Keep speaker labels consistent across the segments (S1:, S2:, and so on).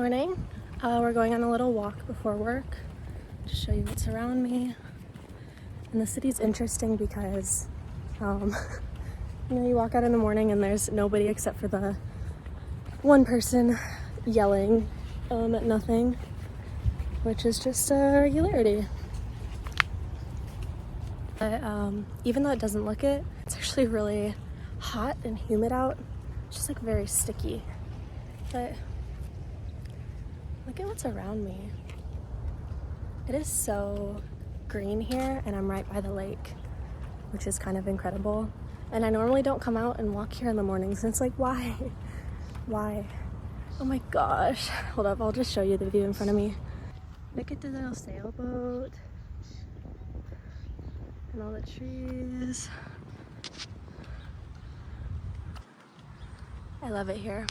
S1: morning. We're going on a little walk before work to show you what's around me. And the city's interesting because, you walk out in the morning and there's nobody except for the one person yelling at nothing, which is just a regularity. But even though it doesn't look it, it's actually really hot and humid out. It's just like very sticky. But look at what's around me. It is so green here, and I'm right by the lake, which is kind of incredible. And I normally don't come out and walk here in the mornings, and it's like, why? Why? Oh my gosh. Hold up, I'll just show you the view in front of me. Look at the little sailboat and all the trees. I love it here.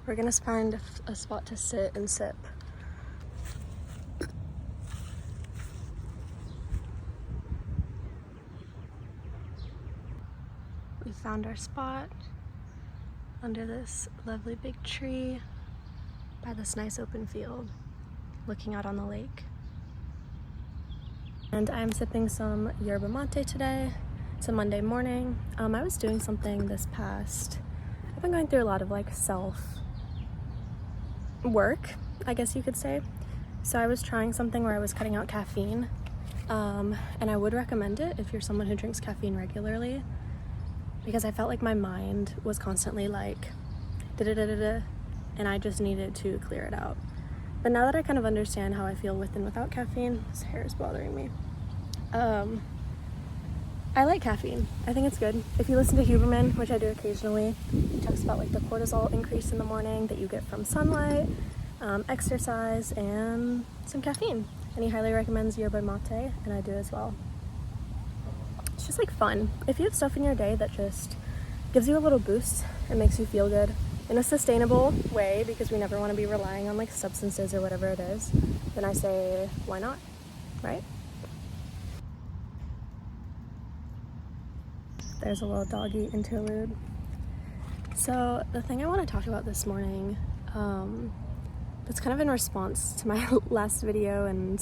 S1: We're gonna find a spot to sit and sip. We found our spot under this lovely big tree by this nice open field, looking out on the lake. And I'm sipping some yerba mate today. It's a Monday morning. I was doing something this past, I've been going through a lot of like self work, I guess you could say. So I was trying something where I was cutting out caffeine, and I would recommend it if you're someone who drinks caffeine regularly, because I felt like my mind was constantly like da-da-da-da-da, and I just needed to clear it out. But now that I kind of understand how I feel with and without caffeine, this hair is bothering me. I like caffeine. I think it's good. If you listen to Huberman, which I do occasionally, he talks about like the cortisol increase in the morning that you get from sunlight, exercise, and some caffeine. And he highly recommends yerba mate, and I do as well. It's just like fun. If you have stuff in your day that just gives you a little boost and makes you feel good in a sustainable way, because we never want to be relying on like substances or whatever it is, then I say, why not, right? There's a little doggy interlude. So the thing I want to talk about this morning, that's kind of in response to my last video and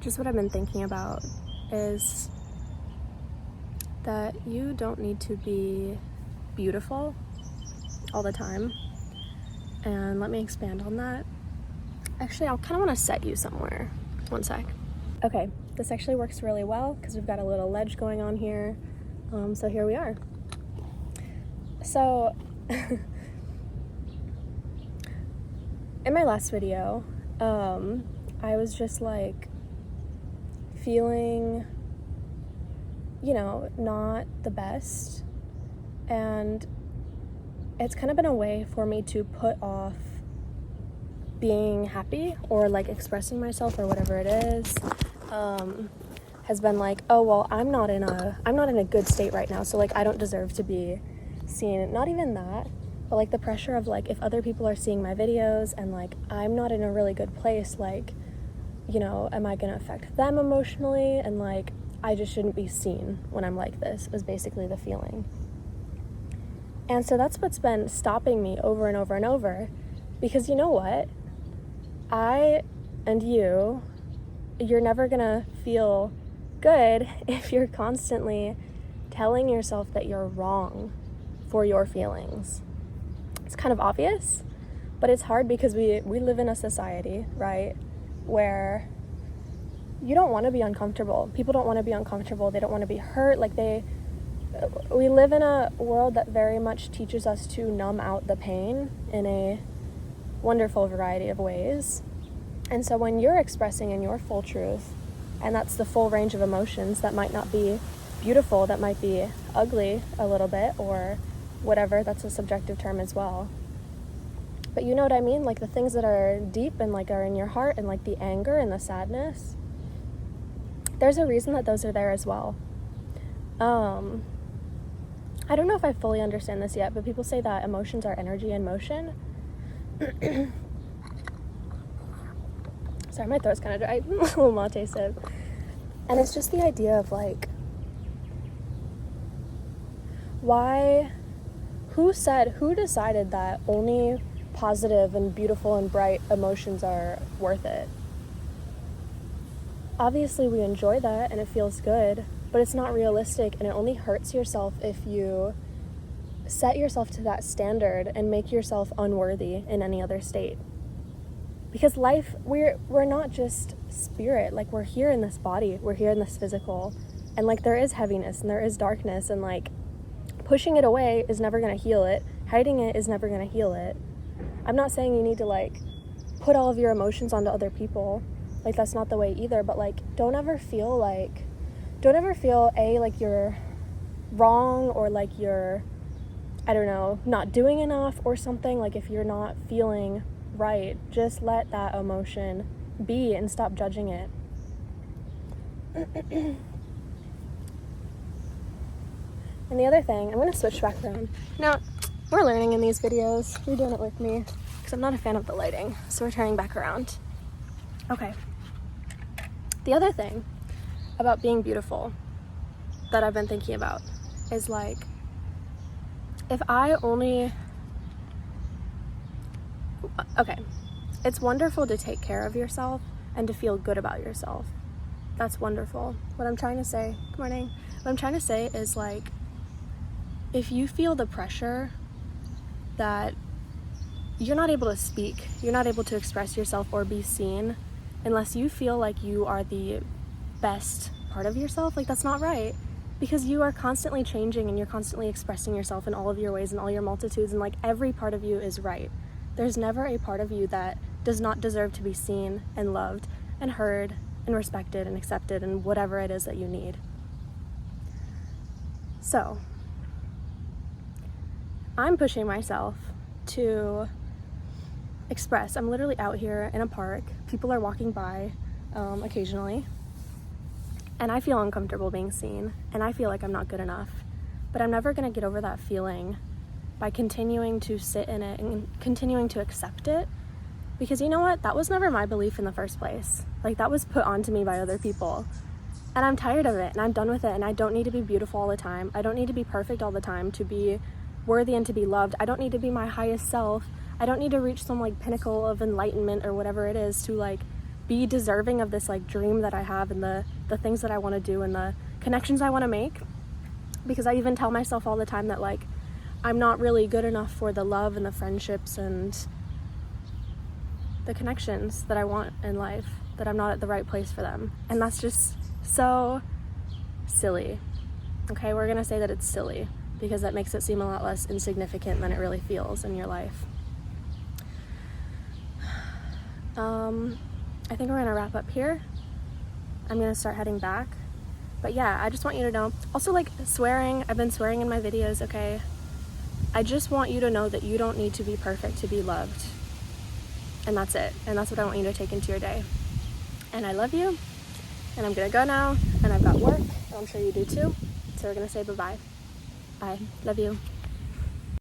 S1: just what I've been thinking about, is that you don't need to be beautiful all the time. And let me expand on that. Actually, I kind of want to set you somewhere. One sec. Okay, this actually works really well because we've got a little ledge going on here. So here we are. So in my last video, I was just like feeling, not the best, and it's kind of been a way for me to put off being happy or like expressing myself or whatever it is. Has been like, oh well, I'm not in a good state right now, so like I don't deserve to be seen. Not even that, but like the pressure of like, if other people are seeing my videos and like I'm not in a really good place, like, am I gonna affect them emotionally? And like I just shouldn't be seen when I'm like this, was basically the feeling. And so that's what's been stopping me over and over and over, because you know what? I and you're never gonna feel good if you're constantly telling yourself that you're wrong for your feelings. It's kind of obvious, but it's hard because we live in a society, right, where you don't want to be uncomfortable. People don't want to be uncomfortable. They don't want to be hurt. Like we live in a world that very much teaches us to numb out the pain in a wonderful variety of ways. And so when you're expressing in your full truth, and that's the full range of emotions that might not be beautiful, that might be ugly a little bit, or whatever, that's a subjective term as well. But you know what I mean? Like the things that are deep and like are in your heart, and like the anger and the sadness, there's a reason that those are there as well. I don't know if I fully understand this yet, but people say that emotions are energy in motion. Sorry, my throat's kind of dry. A little mate sip. And it's just the idea of like, who decided that only positive and beautiful and bright emotions are worth it. Obviously, we enjoy that and it feels good, but it's not realistic, and it only hurts yourself if you set yourself to that standard and make yourself unworthy in any other state. Because life, we're not just spirit. Like, we're here in this body, we're here in this physical, and like there is heaviness and there is darkness, and like pushing it away is never going to heal it. Hiding it is never going to heal it. I'm not saying you need to like put all of your emotions onto other people. Like, that's not the way either, but like don't ever feel like you're wrong, or like you're, I don't know, not doing enough or something. Like, if you're not feeling right, just let that emotion be and stop judging it. And the other thing, I'm going to switch back around. Now, we're learning in these videos. You're doing it with me because I'm not a fan of the lighting. So we're turning back around. Okay. The other thing about being beautiful that I've been thinking about is like, okay, it's wonderful to take care of yourself and to feel good about yourself. That's wonderful. What I'm trying to say, good morning. What I'm trying to say is like, if you feel the pressure that you're not able to speak, you're not able to express yourself or be seen unless you feel like you are the best part of yourself, like that's not right. Because you are constantly changing and you're constantly expressing yourself in all of your ways and all your multitudes, and like every part of you is right. There's never a part of you that does not deserve to be seen and loved and heard and respected and accepted and whatever it is that you need. So, I'm pushing myself to express. I'm literally out here in a park. People are walking by occasionally. And I feel uncomfortable being seen. And I feel like I'm not good enough. But I'm never going to get over that feeling by continuing to sit in it and continuing to accept it. Because you know what? That was never my belief in the first place. Like, that was put onto me by other people. And I'm tired of it, and I'm done with it, and I don't need to be beautiful all the time. I don't need to be perfect all the time to be worthy and to be loved. I don't need to be my highest self. I don't need to reach some like pinnacle of enlightenment or whatever it is to like be deserving of this like dream that I have and the things that I want to do and the connections I want to make. Because I even tell myself all the time that like I'm not really good enough for the love and the friendships and the connections that I want in life, that I'm not at the right place for them. And that's just so silly. Okay, we're gonna say that it's silly because that makes it seem a lot less insignificant than it really feels in your life. I think we're gonna wrap up here. I'm gonna start heading back. But yeah, I just want you to know. Also, like, swearing, I've been swearing in my videos, okay? I just want you to know that you don't need to be perfect to be loved. And that's it. And that's what I want you to take into your day. And I love you. And I'm gonna go now. And I've got work. And I'm sure you do too. So we're gonna say bye-bye. Bye. Love you.